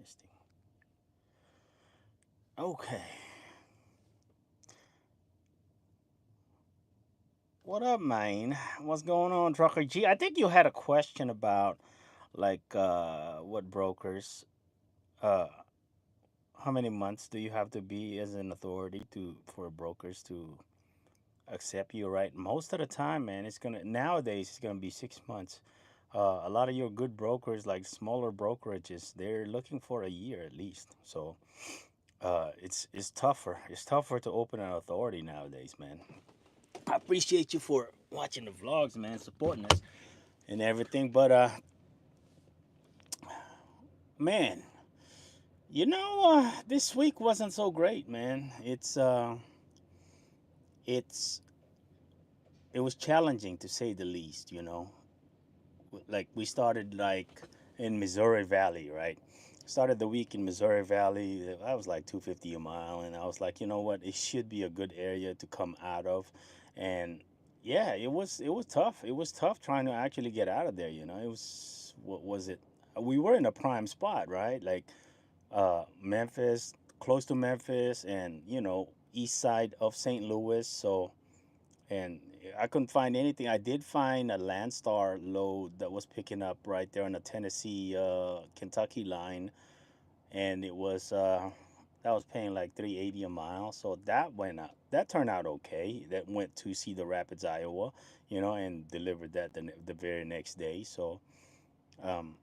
This thing. Okay. What up, man? What's going on, Trucker G? I think you had a question about what brokers uh how many months do you have to be as an authority to for brokers to accept you, right? Most of the time, man, it's gonna nowadays it's gonna be 6 months. A lot of your good brokers, like smaller brokerages, they're looking for a year at least. So it's tougher. It's tougher to open an authority nowadays, man. I appreciate you for watching the vlogs, man, supporting us and everything. But man, this week wasn't so great, man. It's it was challenging to say the least. Like we started like in Missouri Valley, right? Started the week in Missouri Valley. I was like 250 a mile, and I was like, you know what? It should be a good area to come out of, and yeah, it was tough. It was tough trying to actually get out of there. It was what was it? We were in a prime spot, right? Like Memphis, close to Memphis, and east side of St. Louis. So and I couldn't find anything. I did find a Landstar load that was picking up right there on the Tennessee Kentucky line, and it was that was paying like 380 a mile. So that went out. That turned out okay. That went to Cedar Rapids, Iowa, and delivered that the very next day. So um,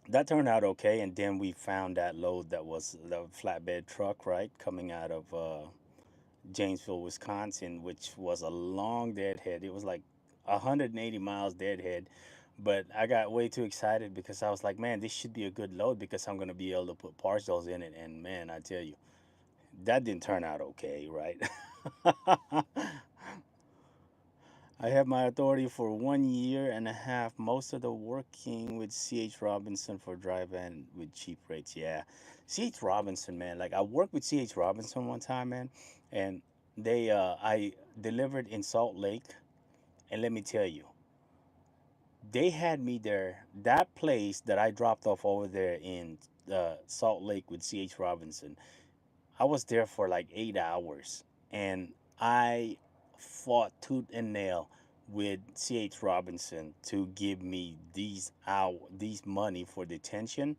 that turned out okay. And then we found that load that was the flatbed truck, right, coming out of Janesville, Wisconsin, which was a long deadhead. It was like 180 miles deadhead. But I got way too excited because I was like, man, this should be a good load because I'm going to be able to put parcels in it. And man, I tell you, that didn't turn out okay, right? I have my authority for 1 year and a half. Most of the working with C.H. Robinson for dry van with cheap rates. Yeah. C.H. Robinson, man. Like I worked with C.H. Robinson one time, man. And I delivered in Salt Lake. And let me tell you, they had me there. That place that I dropped off over there in Salt Lake with C.H. Robinson, I was there for like 8 hours, and I fought tooth and nail with C.H. Robinson to give me these money for detention.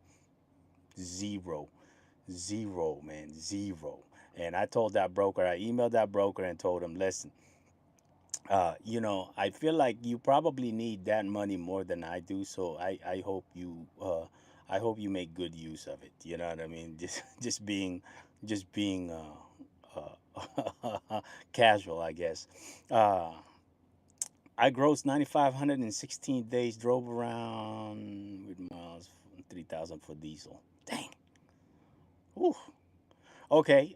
Zero, zero, man, zero. And I told that broker, I emailed that broker and told him, listen, I feel like you probably need that money more than I do, so I hope you make good use of it. You know what I mean? Just being casual, I guess. Uh, I grossed 9,516 days, drove around with miles 3,000 for diesel. Dang. Whew. Okay.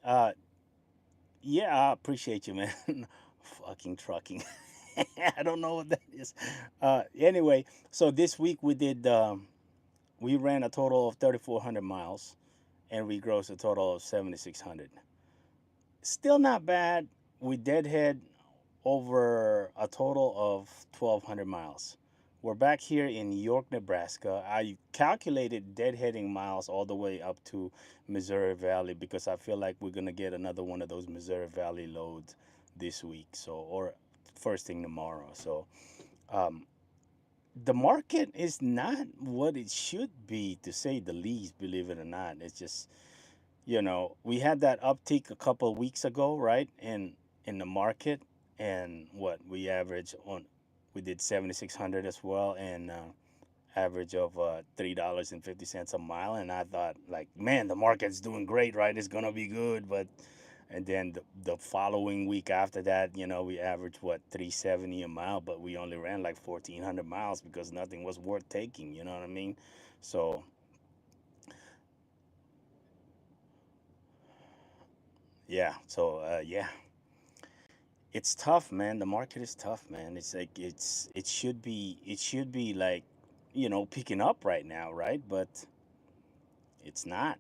Yeah, I appreciate you, man. Fucking trucking. I don't know what that is. Anyway, so this week we ran a total of 3,400 miles and we grossed a total of 7,600. Still not bad. We deadhead over a total of 1,200 miles. We're back here in York, Nebraska. I calculated deadheading miles all the way up to Missouri Valley because I feel like we're gonna get another one of those Missouri Valley loads this week. So, or first thing tomorrow. So, um, the market is not what it should be, to say the least. Believe it or not, it's just we had that uptick a couple of weeks ago, right? In the market, and what we did 7,600 as well, and average of $3.50 a mile. And I thought, like, man, the market's doing great, right? It's gonna be good, but and then the following week after that, we averaged what 370 a mile, but we only ran like 1,400 miles because nothing was worth taking. You know what I mean? So yeah, yeah, it's tough, man. The market is tough, man. It's like it should be like picking up right now, right? But it's not.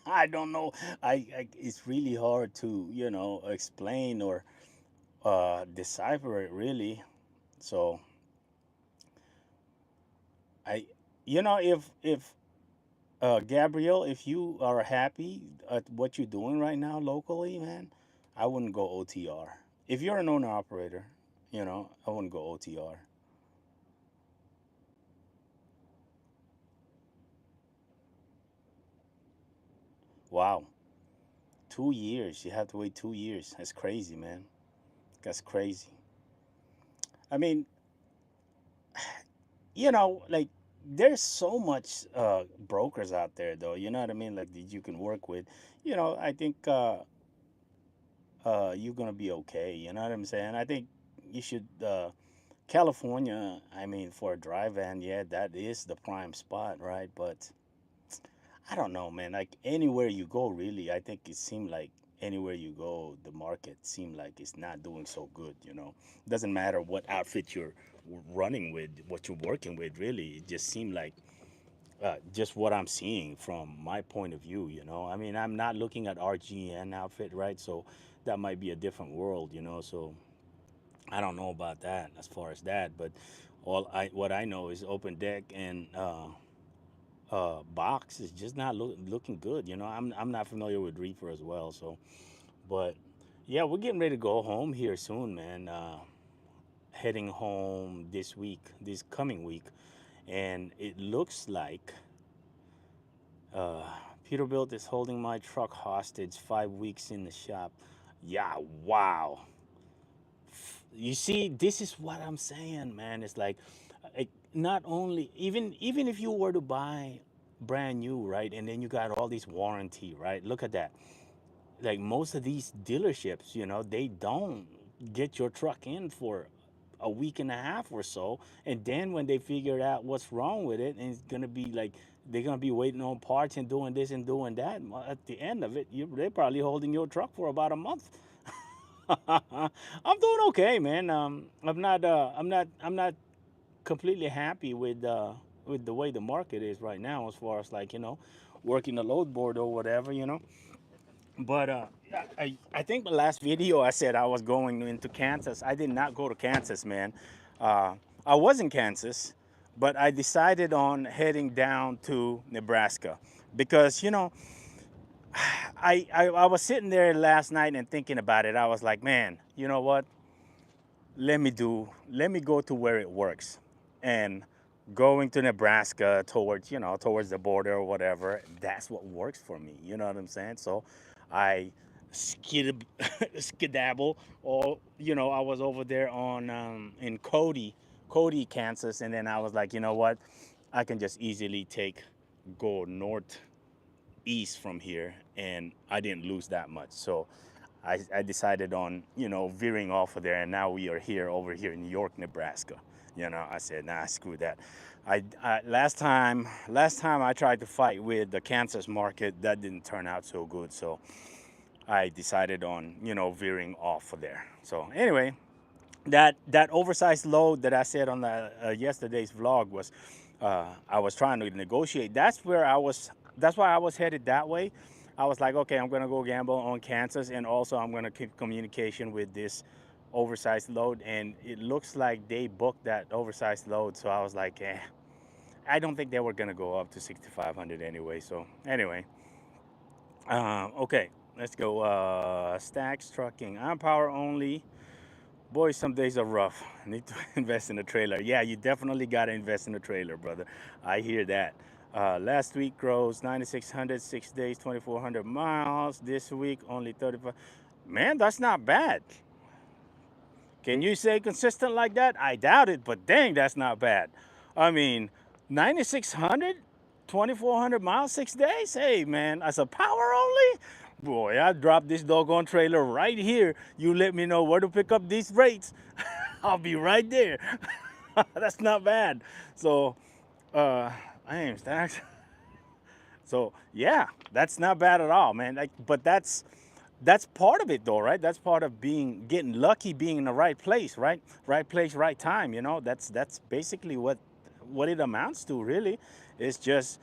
I don't know. It's really hard to explain or decipher it really. So I, if Gabrielle, if you are happy at what you're doing right now locally, man, I wouldn't go OTR. If you're an owner operator, I wouldn't go OTR. Wow, 2 years. You have to wait 2 years. That's crazy, man. That's crazy. I mean, like there's so much brokers out there, though. You know what I mean? Like that you can work with. I think you're gonna be okay. You know what I'm saying? I think you should. California, I mean, for a dry van, yeah, that is the prime spot, right? But I don't know, man. Like anywhere you go, really, I think it seemed like anywhere you go, the market seemed like it's not doing so good. Doesn't matter what outfit you're running with, what you're working with, really. It just seemed like just what I'm seeing from my point of view. I mean, I'm not looking at RGN outfit, right? So that might be a different world. So I don't know about that as far as that, but what I know is open deck and box is just not looking good. I'm not familiar with Reaper as well, so but yeah, we're getting ready to go home here soon, man. Heading home this week, this coming week, and it looks like uh, Peterbilt is holding my truck hostage 5 weeks in the shop. Yeah, wow. You see, this is what I'm saying, man. It's like not only even if you were to buy brand new, right, and then you got all these warranty, right? Look at that. Like most of these dealerships, they don't get your truck in for a week and a half or so, and then when they figure out what's wrong with it, and it's gonna be like they're gonna be waiting on parts and doing this and doing that. Well, at the end of it, they're probably holding your truck for about a month. I'm doing okay, man. I'm not completely happy with the way the market is right now, as far as like working the load board or whatever. But I think the last video I said I was going into Kansas. I did not go to Kansas, man. Uh, I was in Kansas, but I decided on heading down to Nebraska because I was sitting there last night and thinking about it. I was like, man, you know what? Let me go to where it works, and going to Nebraska towards the border or whatever. That's what works for me. You know what I'm saying? So I skedaddle, or I was over there on in Cody, Kansas, and then I was like, you know what? I can just easily go north east from here, and I didn't lose that much. So I decided on veering off of there, and now we are here over here in York, Nebraska. I said, nah, screw that. Last time I tried to fight with the Kansas market, that didn't turn out so good. So I decided on veering off of there. So anyway, that oversized load that I said on the yesterday's vlog was I was trying to negotiate. That's why I was headed that way. I was like, okay, I'm gonna go gamble on Kansas, and also I'm gonna keep communication with this oversized load. And it looks like they booked that oversized load, so I was like, I don't think they were gonna go up to 6,500 anyway. So anyway, okay, let's go. Stacks Trucking. I'm power only. Boy, some days are rough. Need to invest in a trailer. Yeah, you definitely got to invest in a trailer, brother. I hear that. Last week grows 9,600, 6 days, 2,400 miles. This week only 35. Man, that's not bad. Can you say consistent like that? I doubt it, but dang, that's not bad. I mean, 9,600, 2,400 miles, 6 days? Hey, man, as a power only? Boy, I dropped this doggone trailer right here. You let me know where to pick up these rates. I'll be right there. That's not bad. So, uh, damn, Stacks. So yeah, that's not bad at all, man. But that's part of it, though, right? That's part of getting lucky, being in the right place, right? Right place, right time. That's basically what it amounts to, really. It's just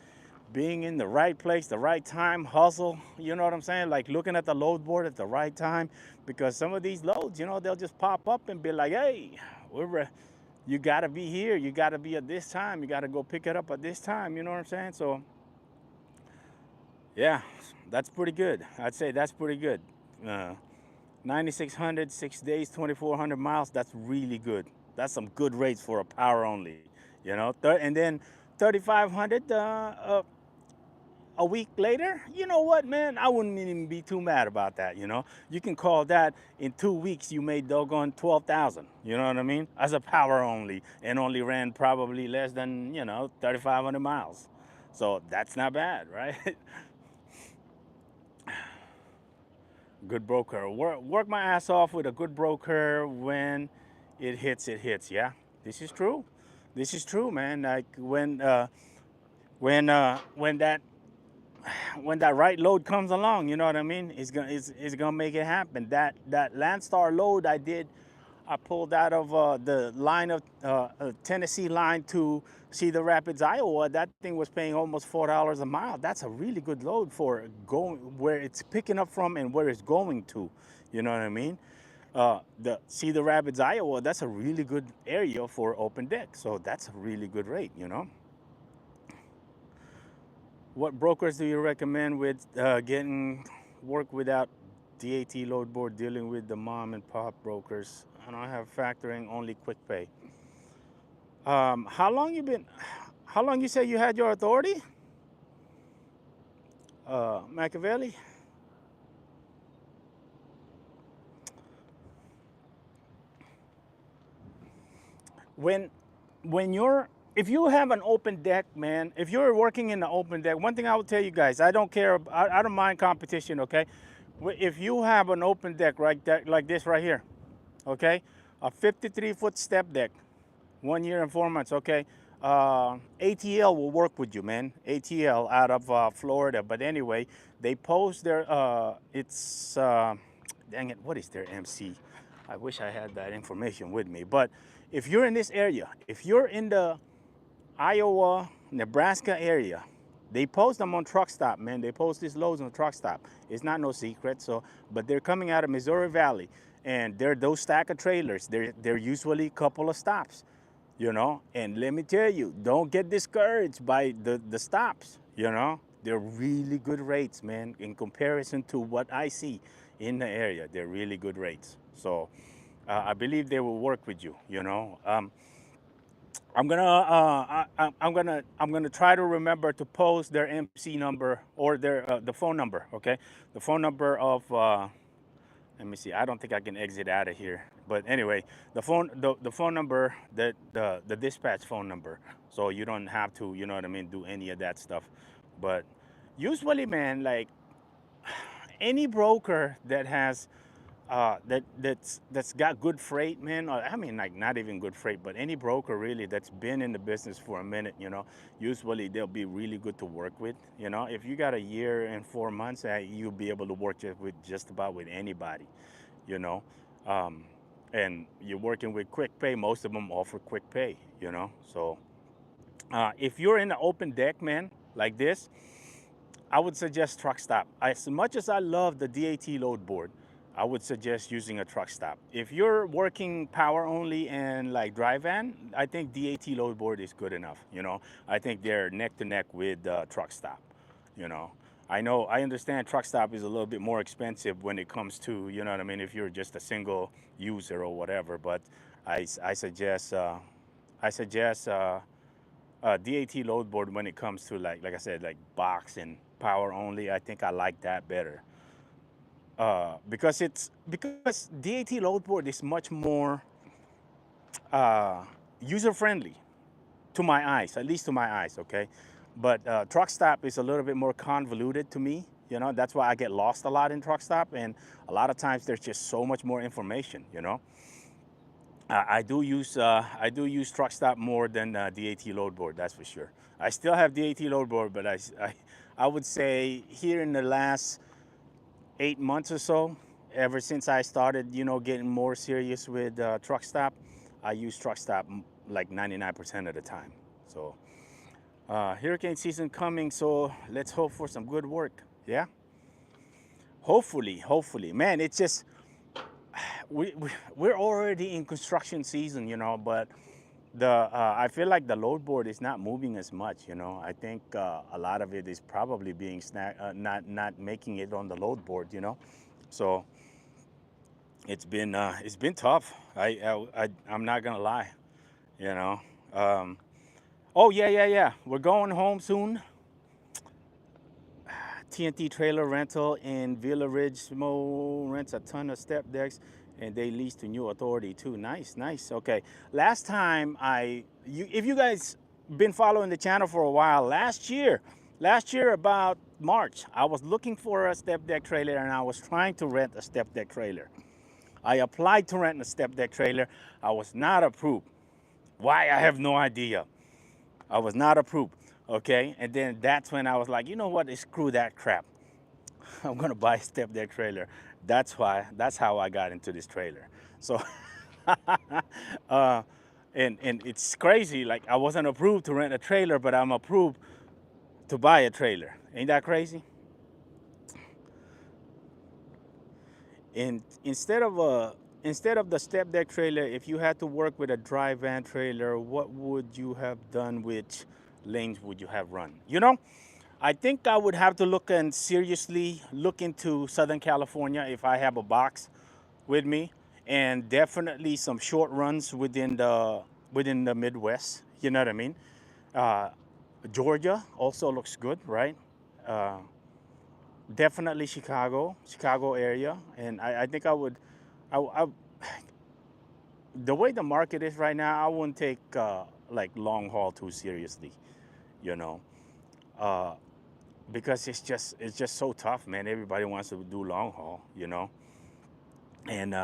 being in the right place, the right time, hustle. You know what I'm saying? Like looking at the load board at the right time, because some of these loads, they'll just pop up and be like, hey, you gotta be here. You gotta be at this time. You gotta go pick it up at this time. You know what I'm saying? So Yeah, that's pretty good. I'd say that's pretty good. Uh, 9,600, 6 days, 2,400 miles. That's really good. That's some good rates for a power only. You know, and then 3,500 a week later. You know what, man? I wouldn't even be too mad about that. You know, you can call that in 2 weeks you made doggone 12,000. You know what I mean? As a power only, and only ran probably less than 3,500 miles. So that's not bad, right? Good broker. Work my ass off with a good broker. When it hits, it hits. Yeah, this is true. This is true, man. Like when that when that right load comes along, you know what I mean? It's gonna make it happen. That Landstar load I did, I pulled out of the line of Tennessee line to Cedar Rapids, Iowa. That thing was paying almost $4 a mile. That's a really good load for going where it's picking up from and where it's going to. You know what I mean? The Cedar Rapids, Iowa. That's a really good area for open deck. So that's a really good rate. You know. What brokers do you recommend with getting work without DAT load board, dealing with the mom and pop brokers? I don't have factoring, only quick pay. How long you been? How long you say you had your authority? Machiavelli. When when you're if you have an open deck, man, if you're working in the open deck, one thing I will tell you guys, I don't care, I don't mind competition, okay? If you have an open deck like this right here, okay, a 53-foot step deck, 1 year and 4 months, okay. ATL will work with you, man. ATL out of Florida, but anyway, they post their dang it, what is their MC? I wish I had that information with me. But if you're in this area, if you're in the Iowa, Nebraska area, they post them on Truck Stop, man. They post these loads on Truck Stop. It's not no secret. So, but they're coming out of Missouri Valley, and they're those stack of trailers. They're usually a couple of stops, you know. And let me tell you, don't get discouraged by the stops. You know, they're really good rates, man. In comparison to what I see in the area, they're really good rates. So, I believe they will work with you. You know. I'm gonna try to remember to post their MC number or their the phone number. Okay, the phone number of let me see. I don't think I can exit out of here. But anyway, the phone number, that the dispatch phone number, so you don't have to, you know what I mean, do any of that stuff. But usually, man, like any broker that has that's got good freight, man. Or, I mean, like not even good freight, but any broker really that's been in the business for a minute, you know, usually they'll be really good to work with. You know, if you got a 1 year and 4 months, you'll be able to work with just about with anybody, you know. Um, and you're working with quick pay. Most of them offer quick pay, you know. So if you're in the open deck, man, like this, I would suggest Truck Stop. As much as I love the DAT load board, I would suggest using a Truck Stop. If you're working power only and like dry van, I think DAT load board is good enough. You know, I think they're neck to neck with Truck Stop. You know, I understand Truck Stop is a little bit more expensive when it comes to, you know what I mean, if you're just a single user or whatever. But I suggest DAT load board when it comes to like I said, like box and power only. I think I like that better because DAT load board is much more uh, user friendly to my eyes, at least to my eyes. Okay, but Truck Stop is a little bit more convoluted to me. You know, that's why I get lost a lot in Truck Stop, and a lot of times there's just so much more information. You know, I do use Truck Stop more than DAT load board. That's for sure. I still have DAT load board, but I would say here in the last 8 months or so, ever since I started, you know, getting more serious with Truck Stop, I use Truck Stop like 99% of the time. So hurricane season coming, so let's hope for some good work. Yeah, hopefully, man. It's just we we're already in construction season, you know, but I feel like the load board is not moving as much. You know, I think a lot of it is probably being not making it on the load board. You know, so it's been tough. I'm not gonna lie. You know. Um, oh yeah, yeah, yeah. We're going home soon. TNT Trailer Rental in Villa Ridge Mo rents a ton of step decks, and they lease to New Authority too. Nice, nice. Okay. Last time if you guys been following the channel for a while, last year about March, I was looking for a step deck trailer and I was trying to rent a step deck trailer. I applied to rent a step deck trailer. I was not approved. Why? I have no idea. I was not approved. Okay. And then that's when I was like, you know what? Screw that crap. I'm gonna buy a step deck trailer. That's how I got into this trailer. So, uh, and it's crazy. Like I wasn't approved to rent a trailer, but I'm approved to buy a trailer. Ain't that crazy? And instead of the step deck trailer, if you had to work with a dry van trailer, what would you have done? Which lanes would you have run? You know, I think I would have to look and seriously look into Southern California if I have a box with me, and definitely some short runs within the Midwest. You know what I mean? Uh, Georgia also looks good, right? Uh, Definitely Chicago area, and I think I would. I the way the market is right now, I wouldn't take like long haul too seriously. You know. Uh, because it's just so tough, man. Everybody wants to do long haul, you know, and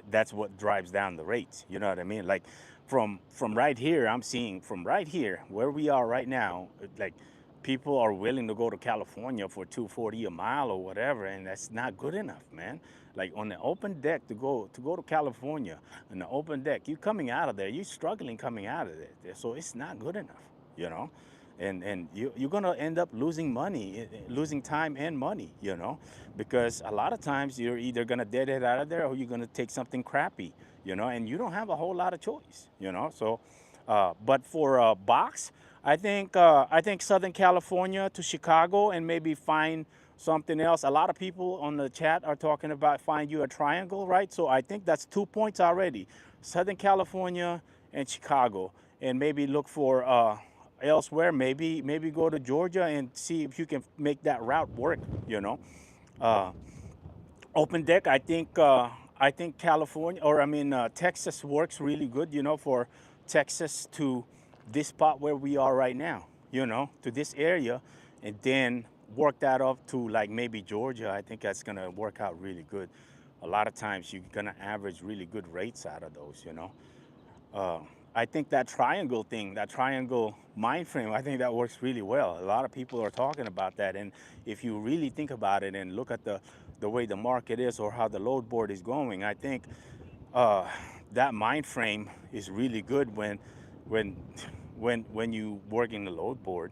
that's what drives down the rates. You know what I mean? Like from right here, I'm seeing from right here where we are right now, like people are willing to go to California for 240 a mile or whatever, and that's not good enough, man. Like on the open deck to go to California, on the open deck, you coming out of there, you're struggling coming out of there, so it's not good enough, you know. And you're gonna end up losing money, losing time and money, you know, because a lot of times you're either gonna dead it out of there or you're gonna take something crappy, you know, and you don't have a whole lot of choice, you know. So, but for a box, I think Southern California to Chicago and maybe find something else. A lot of people on the chat are talking about find you a triangle, right? So I think that's 2 points already. Southern California and Chicago, and maybe look for elsewhere. Maybe go to Georgia and see if you can make that route work. You know, uh, open deck. I think California, or I mean Texas works really good. You know, for Texas to this spot where we are right now. You know, to this area, and then work that up to like maybe Georgia. I think that's gonna work out really good. A lot of times you're gonna average really good rates out of those. You know. Uh, I think that triangle thing, that triangle mind frame, I think that works really well. A lot of people are talking about that, and if you really think about it and look at the way the market is or how the load board is going, I think uh, that mind frame is really good when when you work in the load board.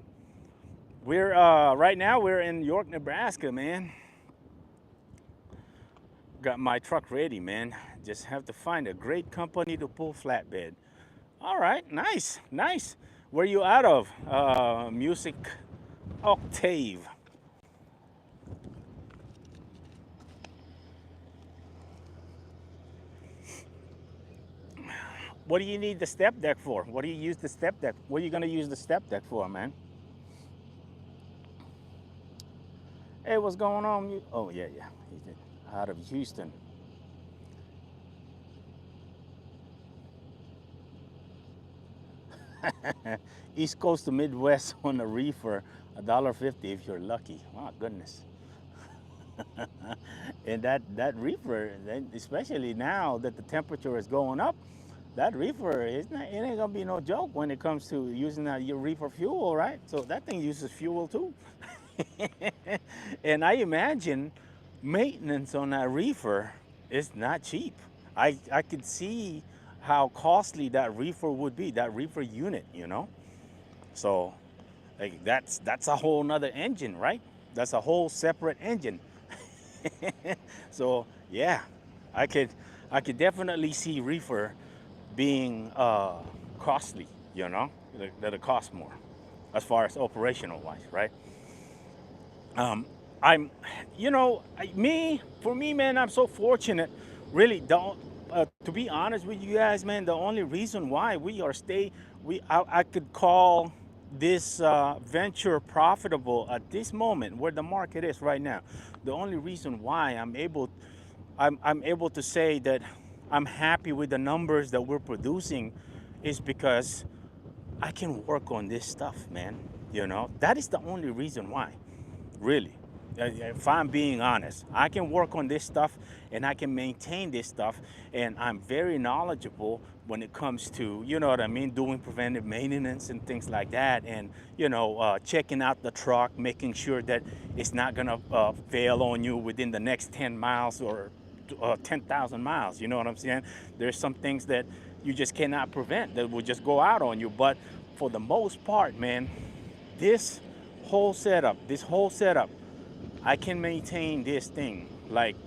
We're right now we're in York, Nebraska, man. Got my truck ready, man. Just have to find a great company to pull flatbed. All right, nice, nice. Where you out of? Music Octave. What do you need the step deck for? What do you use the step deck? What are you gonna use the step deck for, man? Hey, what's going on? Oh yeah, yeah. He's out of Houston. East Coast to Midwest on a reefer, $1.50 if you're lucky. My goodness. And that reefer, especially now that the temperature is going up, that reefer it ain't gonna be no joke when it comes to using that your reefer fuel, right? So that thing uses fuel too. And I imagine maintenance on that reefer is not cheap. I could see how costly that reefer would be, that reefer unit, you know. So like that's a whole nother engine, right? That's a whole separate engine. So yeah, I could I could definitely see reefer being costly, you know, that it costs more as far as operational wise, right? Um, I'm, you know, for me, man, I'm so fortunate. Really, don't. To be honest with you guys, man, the only reason why I could call this venture profitable at this moment where the market is right now. The only reason why I'm able to say that I'm happy with the numbers that we're producing is because I can work on this stuff, man. You know, that is the only reason why, really. If I'm being honest, I can work on this stuff and I can maintain this stuff, and I'm very knowledgeable when it comes to, you know what I mean, doing preventive maintenance and things like that, and checking out the truck, making sure that it's not gonna fail on you within the next 10 miles or 10,000 miles. You know what I'm saying? There's some things that you just cannot prevent that will just go out on you, but for the most part, man, this this whole setup, I can maintain this thing, like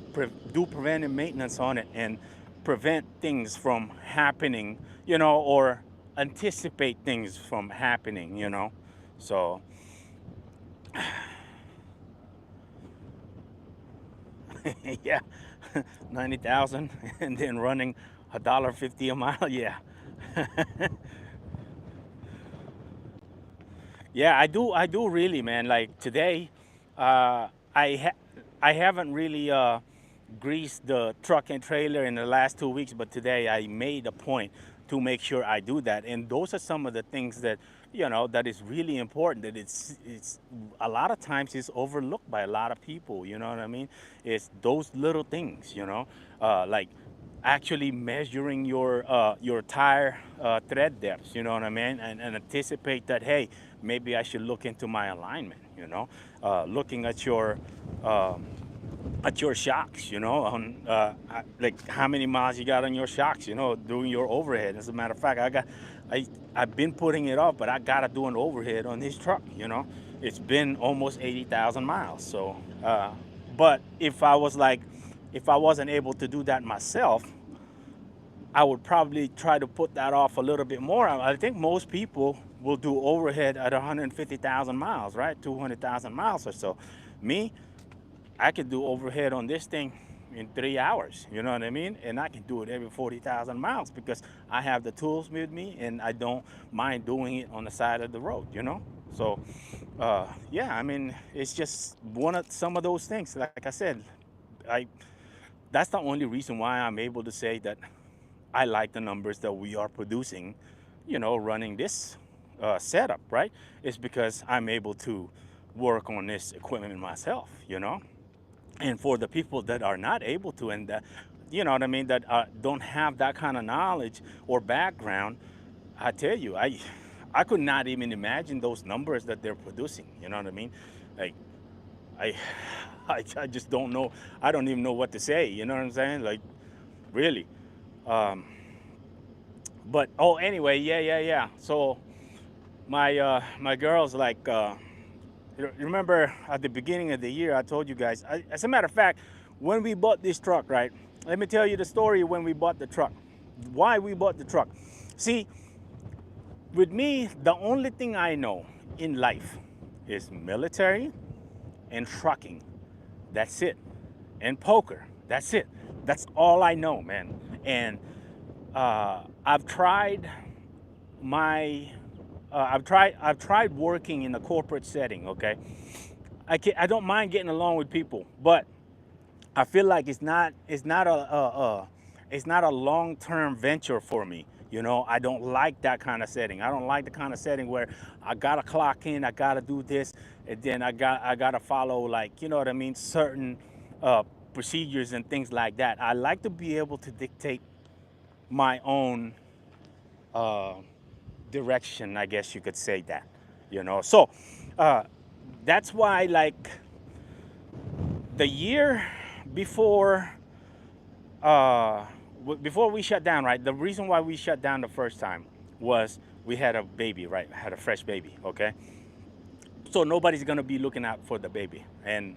do preventive maintenance on it and prevent things from happening, or anticipate things from happening. So, yeah, 90,000 and then running $1.50 a mile. Yeah. Yeah, I do really, man. Like today, uh, I haven't really greased the truck and trailer in the last 2 weeks, but today I made a point to make sure I do that. And those are some of the things that that is really important. That it's a lot of times it's overlooked by a lot of people. You know what I mean? It's those little things. Like actually measuring your tire tread depths, you know what I mean, and anticipate that, hey, maybe I should look into my alignment, looking at your shocks, on like how many miles you got on your shocks, doing your overhead. As a matter of fact, I've been putting it off, but I gotta do an overhead on this truck. It's been almost 80,000 miles. So, but if I wasn't able to do that myself, I would probably try to put that off a little bit more. I think most people will do overhead at 150,000 miles, right? 200,000 miles or so. Me, I could do overhead on this thing in 3 hours, you know what I mean? And I can do it every 40,000 miles because I have the tools with me and I don't mind doing it on the side of the road. So, yeah, I mean, it's just some of those things. Like I said, I that's the only reason why I'm able to say that I like the numbers that we are producing, running this setup, right? It's because I'm able to work on this equipment myself. And for the people that are not able to, and that, you know what I mean, that don't have that kind of knowledge or background, I tell you, I could not even imagine those numbers that they're producing. You know what I mean? Like, I, I just don't know. I don't even know what to say. You know what I'm saying? Like, really. Um, but oh, anyway, yeah. So my girls, like, remember at the beginning of the year, I told you guys. As a matter of fact, when we bought this truck, right? Let me tell you the story when we bought the truck. Why we bought the truck? See, with me, the only thing I know in life is military and trucking. That's it. And poker. That's it. That's all I know, man. And I've tried my I've tried working in a corporate setting. Okay, I don't mind getting along with people, but I feel like it's not a long term venture for me. I don't like that kind of setting. I don't like the kind of setting where I gotta clock in, I gotta do this, and then I gotta follow, like, you know what I mean, certain uh, procedures and things like that. I like to be able to dictate my own uh, direction, I guess you could say that. So uh, that's why, like, the year before, uh, before we shut down, right? The reason why we shut down the first time was we had a baby, right? Had a fresh baby, okay? So nobody's gonna be looking out for the baby, and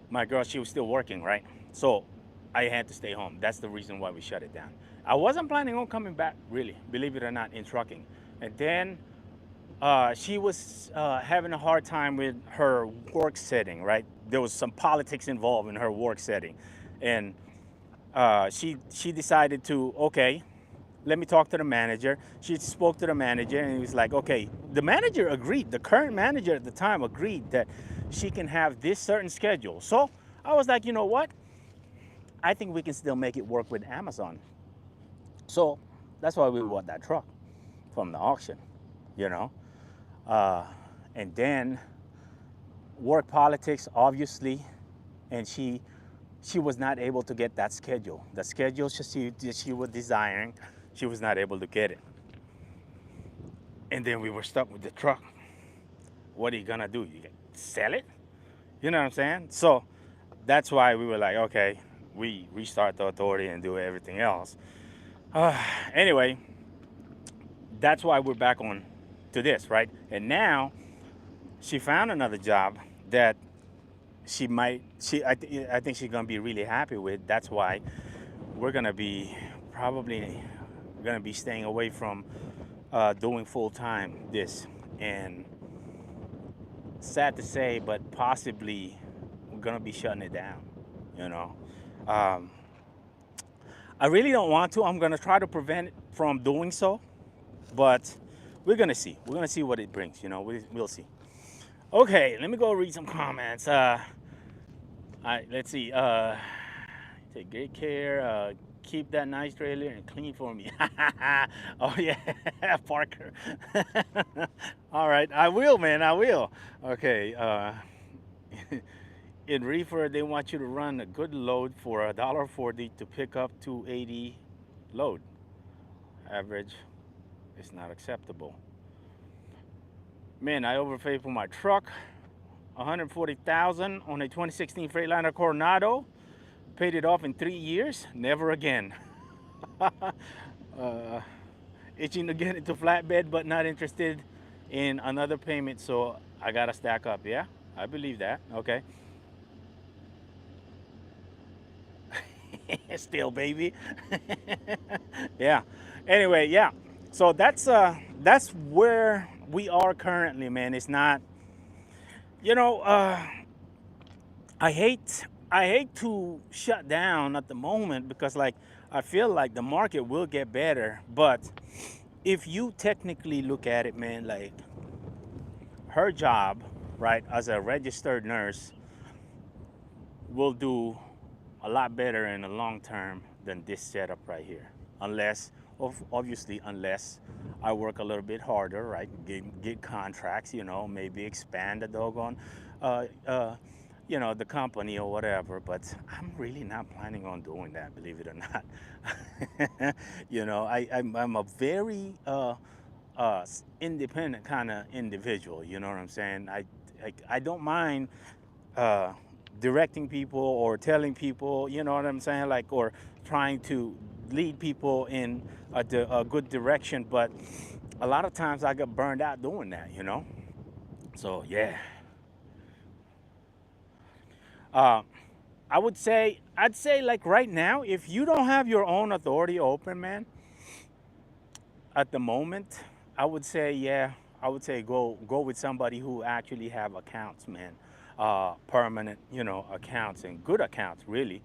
my girl, she was still working, right? So I had to stay home. That's the reason why we shut it down. I wasn't planning on coming back, really, believe it or not, in trucking. And then she was having a hard time with her work setting, right? There was some politics involved in her work setting. And she decided to, okay, let me talk to the manager. She spoke to the manager and he was like, okay, the manager agreed. The current manager at the time agreed that she can have this certain schedule. So I was like, you know what? I think we can still make it work with Amazon. So that's why we bought that truck from the auction, you know. Uh, and then work politics, obviously, and she was not able to get that schedule. The schedule she was desiring, she was not able to get it. And then we were stuck with the truck. What are you gonna do? You sell it? You know what I'm saying? So that's why we were like, okay, we restart the authority and do everything else. Uh, anyway, that's why we're back on to this, right? And now she found another job that I think she's gonna be really happy with. That's why we're gonna be probably gonna be staying away from doing full time this. And sad to say, but possibly we're gonna be shutting it down. You know, um, I really don't want to. I'm gonna try to prevent it from doing so, but we're gonna see. We're gonna see what it brings. You know, we'll see. Okay, let me go read some comments. Let's see. Take great care. Keep that nice trailer and clean for me. Oh yeah, Parker. All right, I will, man. I will. Okay. In reefer, they want you to run a good load for $1.40 to pick up 280 load. Average is not acceptable. Man, I overpaid for my truck. 140,000 on a 2016 Freightliner Coronado. Paid it off in 3 years. Never again. uh, Itching to get into flatbed, but not interested in another payment, so I gotta stack up. Yeah, I believe that. Okay. Still, baby. Yeah. Anyway, yeah. So that's where we are currently, man. It's not, you know, I hate to shut down at the moment because like I feel like the market will get better, but if you technically look at it, man, like her job, right, as a registered nurse will do a lot better in the long term than this setup right here. Unless, obviously, unless I work a little bit harder, right? Get contracts, you know, maybe expand the doggone, uh, uh, you know, the company or whatever. But I'm really not planning on doing that, believe it or not. You know, I'm a very independent kind of individual. You know what I'm saying? I don't mind uh, directing people or telling people, you know what I'm saying, like, or trying to lead people in a good direction. But a lot of times I get burned out doing that, you know. So yeah, uh, I'd say like right now, if you don't have your own authority open, man, at the moment, I would say yeah, I would say go with somebody who actually have accounts, man, permanent, you know, accounts and good accounts, really,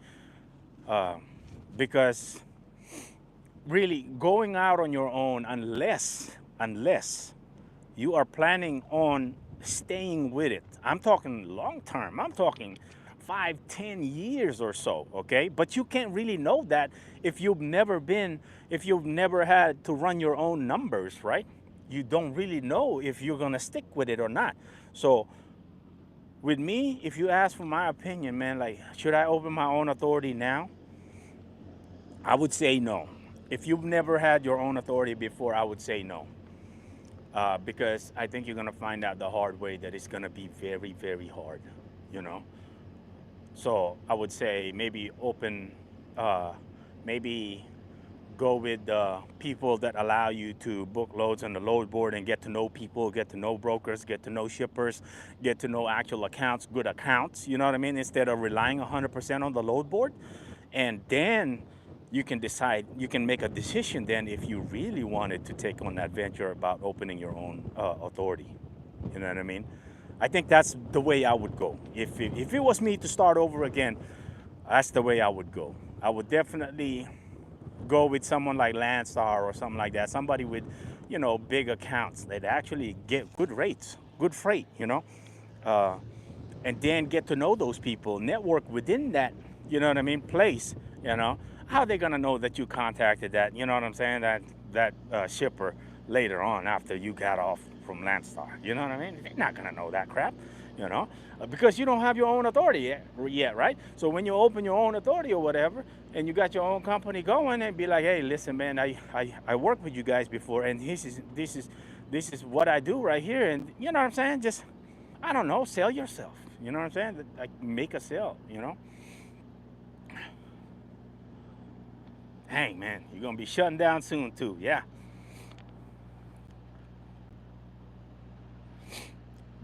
uh, because really going out on your own, unless you are planning on staying with it. I'm talking long term. I'm talking 5, 10 years or so, okay? But you can't really know that if you've never had to run your own numbers, right? You don't really know if you're gonna stick with it or not. So with me, if you ask for my opinion, man, like, should I open my own authority now? I would say no. If you've never had your own authority before, I would say no. Because I think you're gonna find out the hard way that it's gonna be very, very hard, you know. So I would say maybe open, maybe go with the people that allow you to book loads on the load board and get to know people, get to know brokers, get to know shippers, get to know actual accounts, good accounts. You know what I mean? Instead of relying 100% on the load board, and then you can decide, you can make a decision then if you really wanted to take on that venture about opening your own authority. You know what I mean? I think that's the way I would go. If it was me to start over again, that's the way I would go. I would definitely go with someone like Landstar or something like that. Somebody with, big accounts that actually get good rates, good freight, uh, and then get to know those people, network within that, place, you know. How are they gonna know that you contacted that, you know what I'm saying, that shipper later on after you got off from Landstar? You know what I mean? They're not gonna know that crap, because you don't have your own authority yet, right? So when you open your own authority or whatever, and you got your own company going, and be like, hey, listen, man, I worked with you guys before, and this is what I do right here, and you know what I'm saying? Just, I don't know, sell yourself. You know what I'm saying? Like, make a sale. Dang, man, you're gonna be shutting down soon too. Yeah.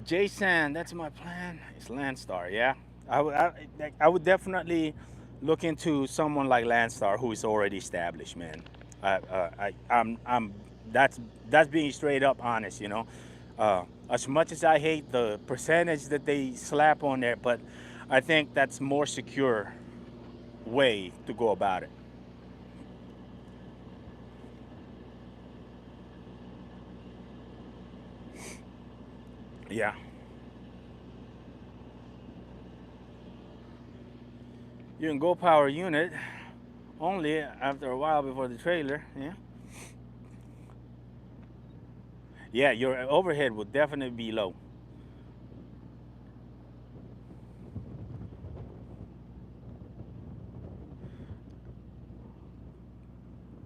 Jason, that's my plan. It's Landstar. Yeah. I would definitely look into someone like Landstar who is already established, man. I'm that's being straight up honest. As much as I hate the percentage that they slap on there, but I think that's more secure way to go about it. Yeah. You can go power unit only after a while before the trailer. Yeah. Yeah, your overhead will definitely be low.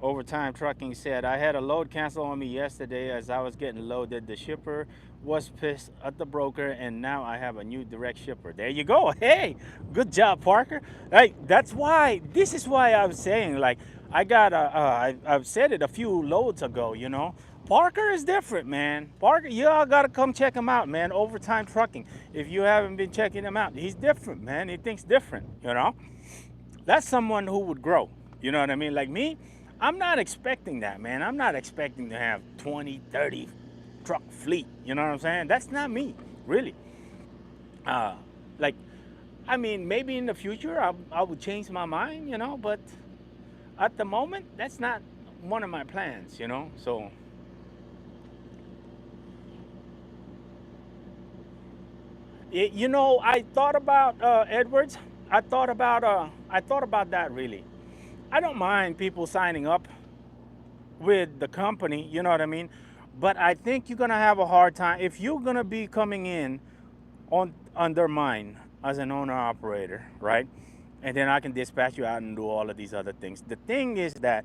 Overtime Trucking said, I had a load cancel on me yesterday as I was getting loaded. The shipper was pissed at the broker, and now I have a new direct shipper. There you go. Hey, good job, Parker. Hey, that's why, this is why I'm saying, like, I've said it a few loads ago, Parker is different, man. Parker, y'all got to come check him out, man. Overtime Trucking. If you haven't been checking him out, he's different, man. He thinks different. That's someone who would grow. You know what I mean? Like me, I'm not expecting that, man. I'm not expecting to have 20, 30 truck fleet. You know what I'm saying? That's not me, really. Uh, like, I mean, maybe in the future I would change my mind, but at the moment, that's not one of my plans. So, I thought about Edwards. I thought about that really. I don't mind people signing up with the company, you know what I mean? But I think you're gonna have a hard time if you're gonna be coming in on under mine as an owner operator, right? And then I can dispatch you out and do all of these other things. The thing is that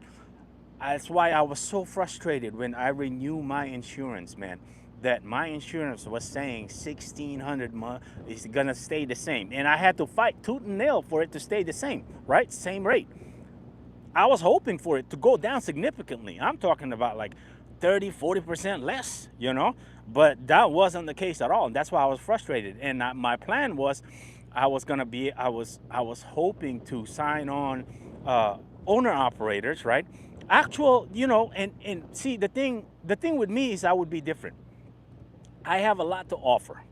that's why I was so frustrated when I renewed my insurance, man. That my insurance was saying 1,600 is gonna stay the same, and I had to fight tooth and nail for it to stay the same, right? Same rate. I was hoping for it to go down significantly. I'm talking about like 30, 40% less. But that wasn't the case at all. And that's why I was frustrated. And my plan was I was hoping to sign on owner operators, right? Actual, and see the thing with me is I would be different. I have a lot to offer.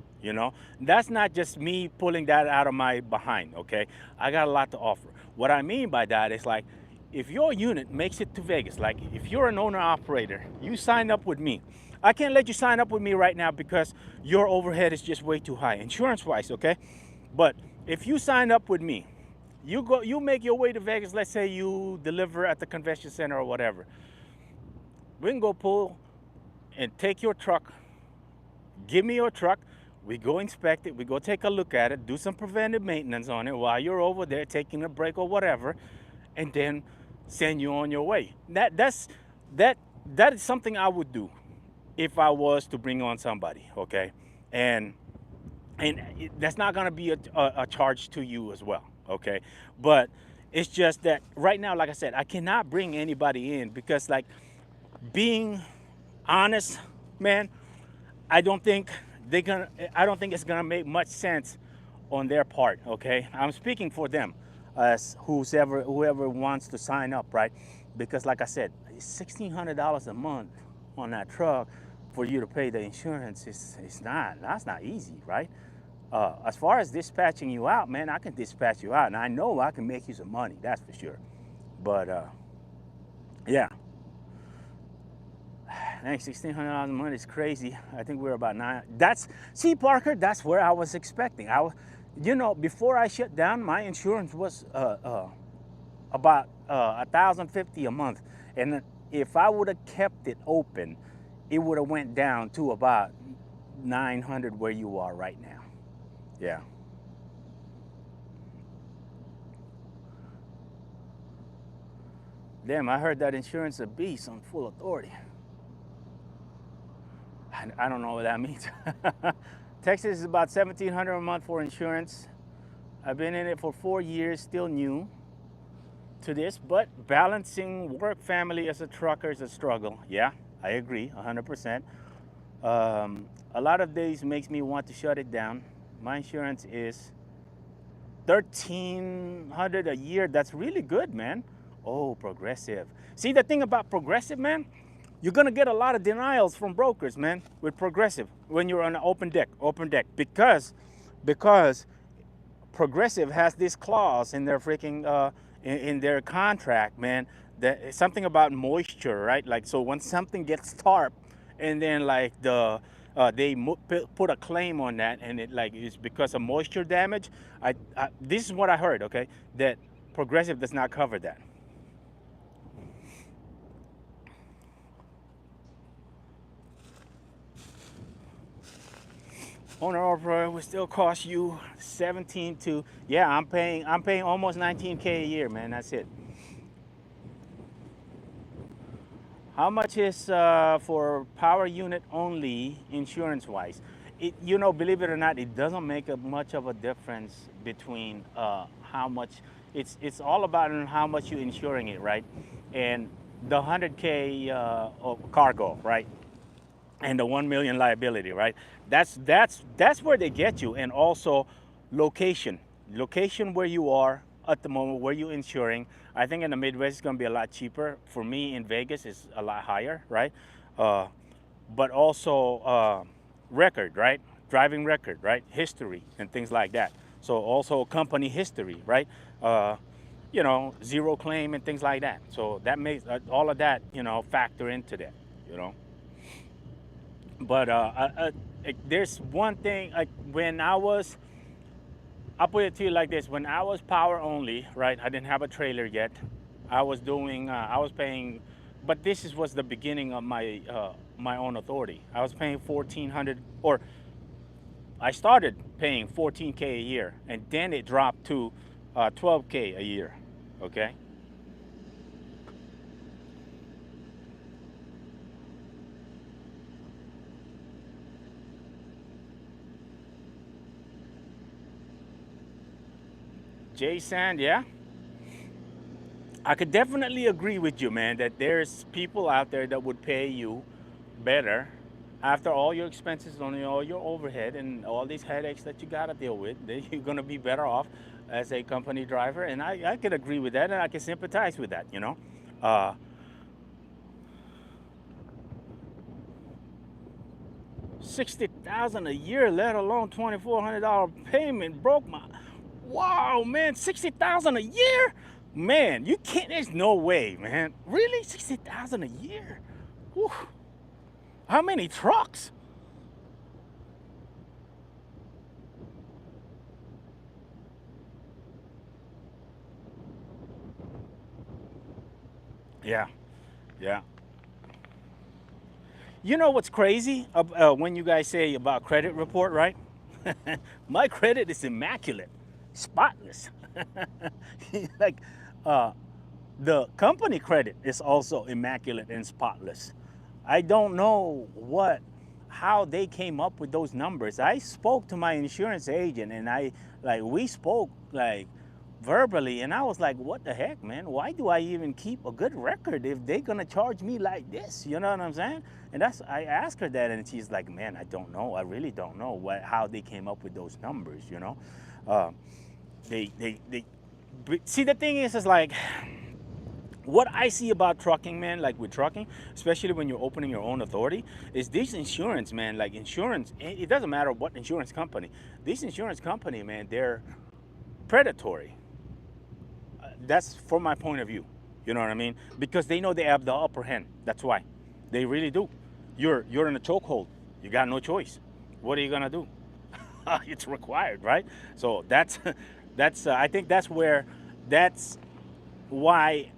That's not just me pulling that out of my behind, okay? I got a lot to offer. What I mean by that is like, if your unit makes it to Vegas, like if you're an owner operator, you sign up with me. I can't let you sign up with me right now because your overhead is just way too high, insurance wise, okay? But if you sign up with me, you make your way to Vegas, let's say you deliver at the convention center or whatever. We can go pull and take your truck. Give me your truck. We go inspect it. We go take a look at it. Do some preventive maintenance on it while you're over there taking a break or whatever, and then send you on your way. That that is something I would do if I was to bring on somebody. Okay, and that's not gonna be a charge to you as well. Okay, but it's just that right now, like I said, I cannot bring anybody in because, like, being honest, man, I don't think they gonna. I don't think it's gonna make much sense on their part. Okay, I'm speaking for them. as whoever wants to sign up, right? Because like I said, $1,600 a month on that truck for you to pay the insurance is that's not easy, right? As far as dispatching you out, man, I can dispatch you out, and I know I can make you some money. That's for sure. But yeah, dang, $1,600 a month is crazy. I think we're about nine. That's see, Parker. That's where I was expecting. Before I shut down, my insurance was about 1,050 a month, and if I would have kept it open, it would have went down to about 900 where you are right now. Yeah. Damn, I heard that insurance a beast on full authority. I don't know what that means. Texas is about 1,700 a month for insurance. I've been in it for 4 years, still new to this, but balancing work family as a trucker is a struggle. Yeah, I agree 100%. A lot of days makes me want to shut it down. My insurance is 1,300 a year. That's really good, man. Oh, Progressive. See, the thing about Progressive, man, you're gonna get a lot of denials from brokers, man, with Progressive when you're on an open deck, because Progressive has this clause in their freaking in their contract, man, that something about moisture, right? Like, so when something gets tarp, and then like they put a claim on that, and it like is because of moisture damage. This is what I heard, okay, that Progressive does not cover that. Owner operator will still cost you 17 to, yeah, I'm paying almost 19K a year, man. That's it. How much is for power unit only insurance wise? Believe it or not, it doesn't make much of a difference between how much. It's all about how much you're insuring it, right? And the 100K of cargo, right? And the 1 million liability, right? That's where they get you. And also location where you are at the moment, where you're insuring. I think in the Midwest it's going to be a lot cheaper. For me in Vegas it's a lot higher, right? uh, but also record, right? Driving record, right? History and things like that. So also company history, right? uh, zero claim and things like that. So that makes all of that, factor into that, you know but there's one thing, like when I'll put it to you like this: when I was power only, right, I didn't have a trailer yet. I was paying, but was the beginning of my own authority. I was paying 1,400, or I started paying 14K a year, and then it dropped to 12K a year. Okay. Jay Sand, yeah, I could definitely agree with you, man, that there's people out there that would pay you better after all your expenses, on all your overhead and all these headaches that you gotta deal with. Then you're gonna be better off as a company driver, and I could agree with that, and I can sympathize with that. Uh, 60,000 a year, let alone $2,400 payment, broke my. Wow, man, 60,000 a year, man. You can't. There's no way, man. Really, 60,000 a year? Whew. How many trucks? Yeah, yeah. You know what's crazy when you guys say about credit report, right? My credit is immaculate, spotless. Like, uh, the company credit is also immaculate and spotless. I don't know how they came up with those numbers. I spoke to my insurance agent, and we spoke like verbally, and I was like, what the heck, man? Why do I even keep a good record if they're gonna charge me like this? You know what I'm saying? And I asked her that, and she's like, man, I don't know. I really don't know how they came up with those numbers. Uh, they See, the thing is like what I see about trucking, man, like with trucking, especially when you're opening your own authority, is this insurance, man. Like insurance, it doesn't matter what insurance company. This insurance company, man, they're predatory. That's from my point of view. You know what I mean? Because they know they have the upper hand. That's why. They really do. You're in a chokehold. You got no choice. What are you gonna do? It's required, right? So that's that's I think that's why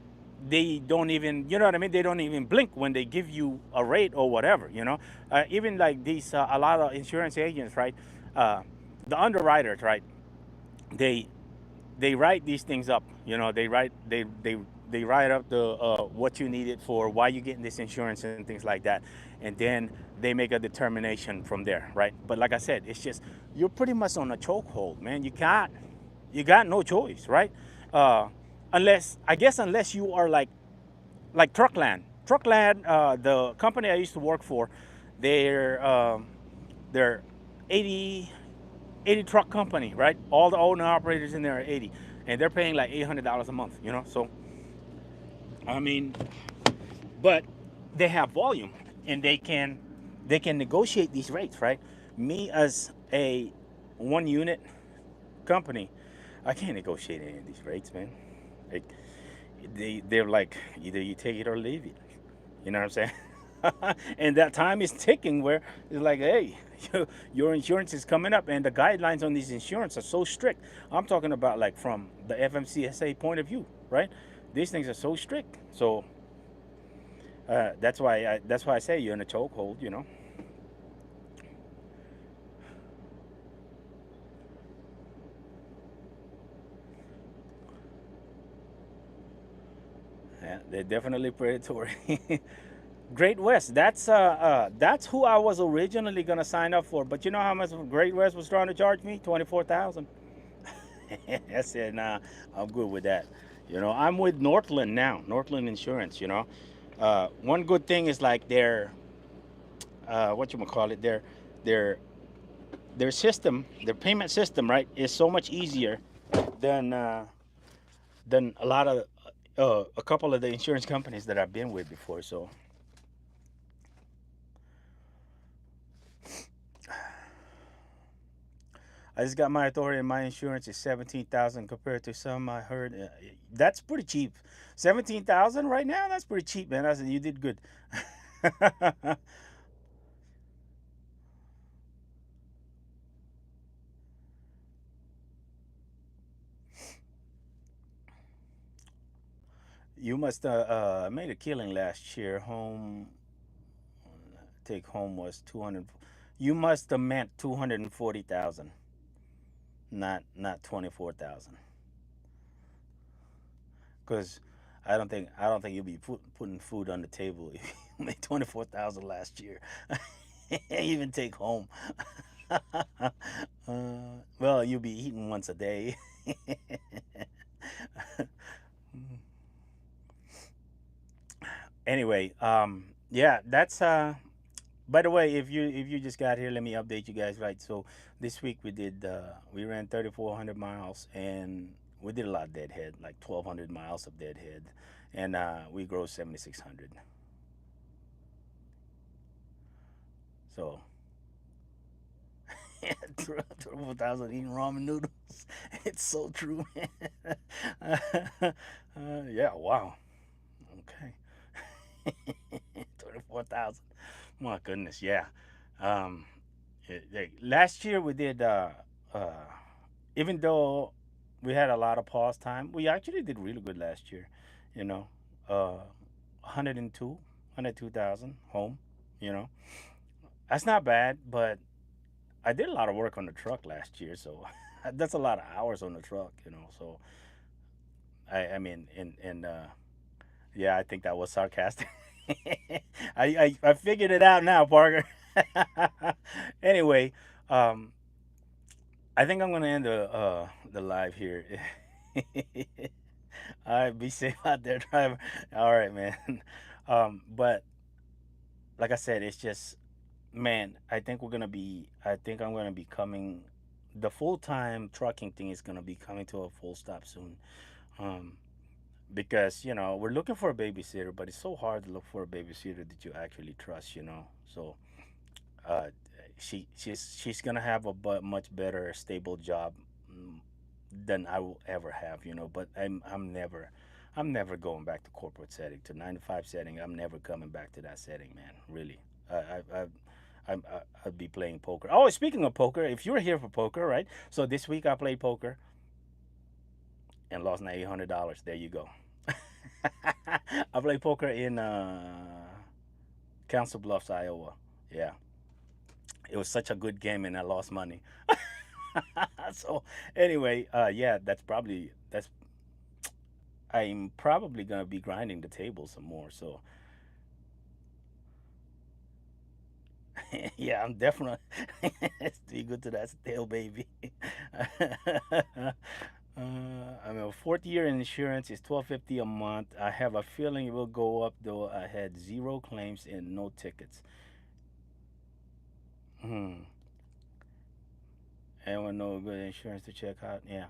they don't even, you know what I mean, they don't even blink when they give you a rate or whatever, even like these a lot of insurance agents, right? uh, the underwriters, right? They they write these things up. They write up the what you need it for, why you getting this insurance and things like that, and then they make a determination from there, right? But like I said, it's just you're pretty much on a chokehold, man. You got no choice, right? uh, unless you are like Truckland, the company I used to work for, they're 80 80 truck company, right? All the owner operators in there are 80, and they're paying like $800 a month, So, I mean, but they have volume, and they can negotiate these rates, right? Me as a one unit company, I can't negotiate any of these rates, man. Like, they're like either you take it or leave it. You know what I'm saying? And that time is ticking where it's like, hey, your insurance is coming up, and the guidelines on these insurance are so strict. I'm talking about like from the FMCSA point of view, right? These things are so strict. So that's why I say you're in a chokehold. Yeah, they're definitely predatory. Great West. That's who I was originally gonna sign up for. But you know how much Great West was trying to charge me? 24,000. I said, nah, I'm good with that. I'm with Northland now, Northland Insurance. One good thing is like what you call it, their their system, their payment system, right, is so much easier than a lot of a couple of the insurance companies that I've been with before. So I just got my authority, and my insurance is 17,000 compared to some I heard. That's pretty cheap. 17,000 right now. That's pretty cheap, man. I said you did good. You must made a killing last year. Home take home was 200. You must have meant 240,000, not 24,000. Because I don't think you'll be putting food on the table if you made 24,000 last year. Even take home. Well, you'll be eating once a day. Anyway, yeah, that's by the way, if you just got here, let me update you guys. Right, so this week we ran 3,400 miles, and we did a lot of deadhead, like 1,200 miles of deadhead, and we grossed 7,600. So 12,000 eating ramen noodles. It's so true, man. Yeah, wow. Okay. 24,000. My goodness, yeah. Um, Last year we did, uh, even though we had a lot of pause time, we actually did really good last year. You know, 102, 102,000 home. You know, that's not bad, but I did a lot of work on the truck last year, so that's a lot of hours on the truck. So I mean, and yeah, I think that was sarcastic. I figured it out now, Parker. Anyway, um, I think I'm gonna end the live here. All right, be safe out there, driver. All right, man. But like I said, it's just, man. I think I'm gonna be coming the full-time trucking thing is going to be coming to a full stop soon. Um, because we're looking for a babysitter, but it's so hard to look for a babysitter that you actually trust. So uh, she's gonna have a much better stable job, mm, than I will ever have. But I'm never going back to corporate setting, to 9 to 5 setting. I'm never coming back to that setting, man. Really. I'd be playing poker. Oh, speaking of poker, if you're here for poker, right? So this week I played poker and lost my $800. There you go. I played poker in Council Bluffs, Iowa. Yeah, it was such a good game, and I lost money. So anyway, yeah, that's I'm probably gonna be grinding the table some more. So yeah, I'm definitely still good to that stale baby. I'm a fourth year in insurance. It's 1250 a month. I have a feeling it will go up though. I had zero claims and no tickets. Hmm. Anyone know good insurance to check out? Yeah.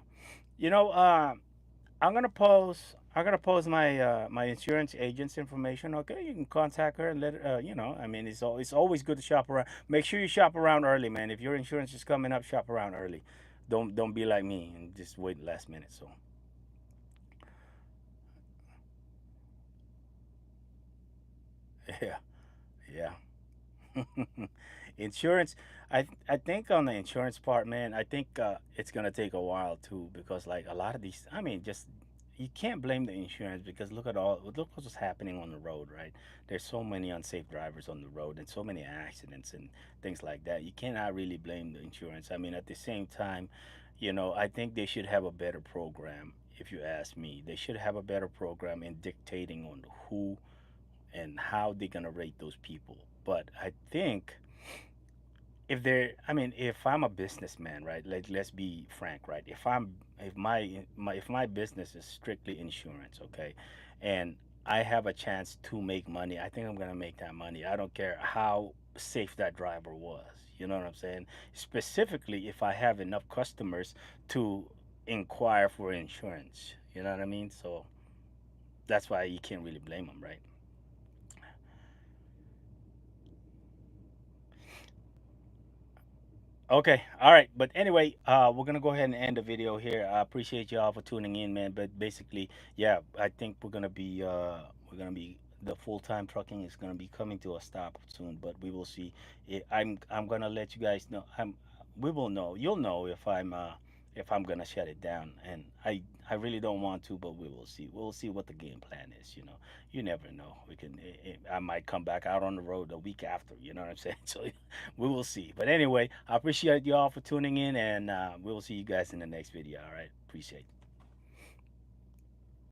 You know, I'm gonna post my insurance agent's information. Okay, you can contact her and let her. I mean, it's always good to shop around. Make sure you shop around early, man. If your insurance is coming up, shop around early. Don't be like me and just wait last minute. So yeah, yeah. Insurance. I think on the insurance part, man. I think it's gonna take a while too, because like a lot of these. I mean, just you can't blame the insurance, because look what's happening on the road, right? There's so many unsafe drivers on the road and so many accidents and things like that. You cannot really blame the insurance. I mean, at the same time, I think they should have a better program. If you ask me, they should have a better program in dictating on who and how they're gonna rate those people. But I think I mean, if I'm a businessman, right? Like, let's be frank, right? If my business is strictly insurance, okay, and I have a chance to make money, I think I'm gonna make that money. I don't care how safe that driver was. You know what I'm saying? Specifically, if I have enough customers to inquire for insurance. You know what I mean? So that's why you can't really blame them, right? Okay, all right. But anyway, we're gonna go ahead and end the video here. I appreciate y'all for tuning in, man. But basically, yeah, I think we're gonna be the full time trucking is gonna be coming to a stop soon. But we will see. I'm gonna let you guys know. We will know. You'll know if I'm gonna shut it down. And I really don't want to, but we will see. We'll see what the game plan is. You never know. I might come back out on the road a week after. You know what I'm saying? So we will see. But anyway, I appreciate you all for tuning in, and we will see you guys in the next video. All right, appreciate it.